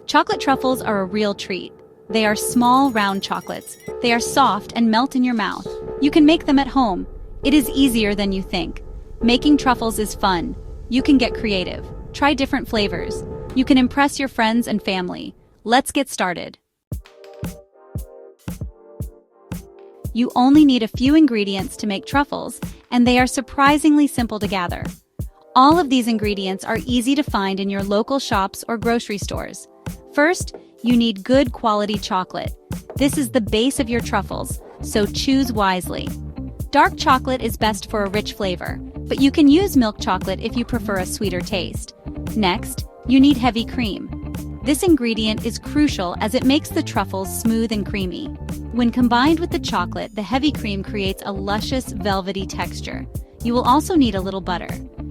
Chocolate truffles are a real treat. They are small, round chocolates. They are soft and melt in your mouth. You can make them at home. It is easier than you think. Making truffles is fun. You can get creative. Try different flavors. You can impress your friends and family. Let's get started. You only need a few ingredients to make truffles, and they are surprisingly simple to gather. All of these ingredients are easy to find in your local shops or grocery stores. First, you need good quality chocolate. This is the base of your truffles, so choose wisely. Dark chocolate is best for a rich flavor, but you can use milk chocolate if you prefer a sweeter taste. Next, you need heavy cream. This ingredient is crucial as it makes the truffles smooth and creamy. When combined with the chocolate, the heavy cream creates a luscious, velvety texture. You will also need a little butter.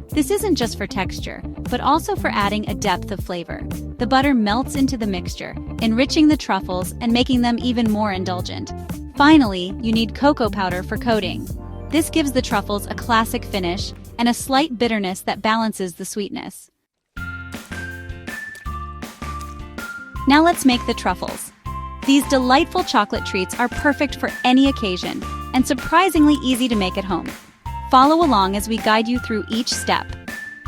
This isn't just for texture, but also for adding a depth of flavor. The butter melts into the mixture, enriching the truffles and making them even more indulgent. Finally, you need cocoa powder for coating. This gives the truffles a classic finish and a slight bitterness that balances the sweetness. Now let's make the truffles. These delightful chocolate treats are perfect for any occasion and surprisingly easy to make at home. Follow along as we guide you through each step.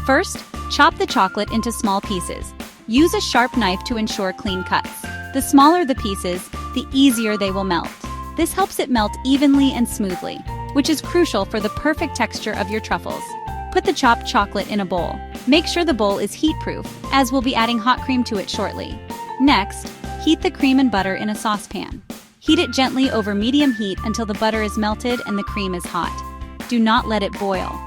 First, chop the chocolate into small pieces. Use a sharp knife to ensure clean cuts. The smaller the pieces, the easier they will melt. This helps it melt evenly and smoothly, which is crucial for the perfect texture of your truffles. Put the chopped chocolate in a bowl. Make sure the bowl is heat-proof, as we'll be adding hot cream to it shortly. Next, heat the cream and butter in a saucepan. Heat it gently over medium heat until the butter is melted and the cream is hot. Do not let it boil.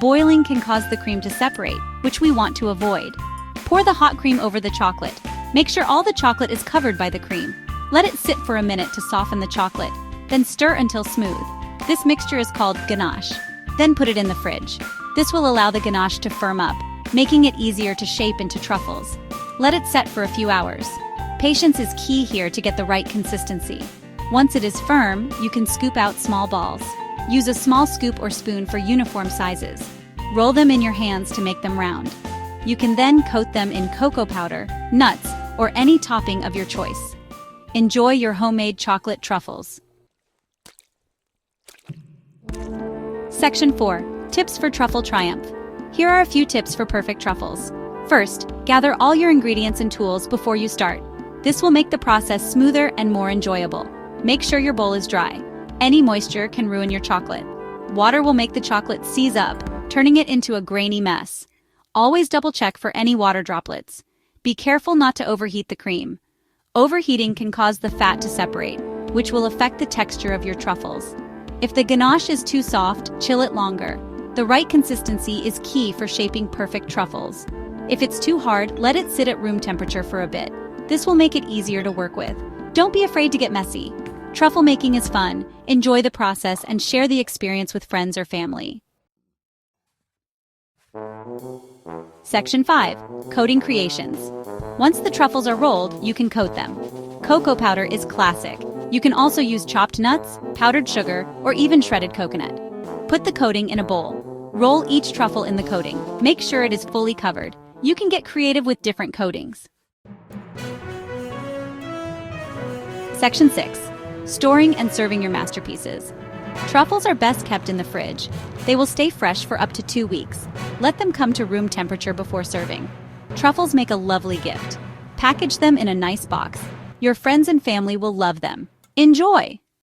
Boiling can cause the cream to separate, which we want to avoid. Pour the hot cream over the chocolate. Make sure all the chocolate is covered by the cream. Let it sit for a minute to soften the chocolate, then stir until smooth. This mixture is called ganache. Then put it in the fridge. This will allow the ganache to firm up, making it easier to shape into truffles. Let it set for a few hours. Patience is key here to get the right consistency. Once it is firm, you can scoop out small balls. Use a small scoop or spoon for uniform sizes. Roll them in your hands to make them round. You can then coat them in cocoa powder, nuts, or any topping of your choice. Enjoy your homemade chocolate truffles. Section 4. Tips for Truffle Triumph. Here are a few tips for perfect truffles. First, gather all your ingredients and tools before you start. This will make the process smoother and more enjoyable. Make sure your bowl is dry. Any moisture can ruin your chocolate. Water will make the chocolate seize up, turning it into a grainy mess. Always double-check for any water droplets. Be careful not to overheat the cream. Overheating can cause the fat to separate, which will affect the texture of your truffles. If the ganache is too soft, chill it longer. The right consistency is key for shaping perfect truffles. If it's too hard, let it sit at room temperature for a bit. This will make it easier to work with. Don't be afraid to get messy. Truffle making is fun. Enjoy the process and share the experience with friends or family. Section 5. Coating Creations. Once the truffles are rolled, you can coat them. Cocoa powder is classic. You can also use chopped nuts, powdered sugar, or even shredded coconut. Put the coating in a bowl. Roll each truffle in the coating. Make sure it is fully covered. You can get creative with different coatings. Section 6. Storing and serving your masterpieces. Truffles are best kept in the fridge. They will stay fresh for up to 2 weeks. Let them come to room temperature before serving. Truffles make a lovely gift. Package them in a nice box. Your friends and family will love them. Enjoy!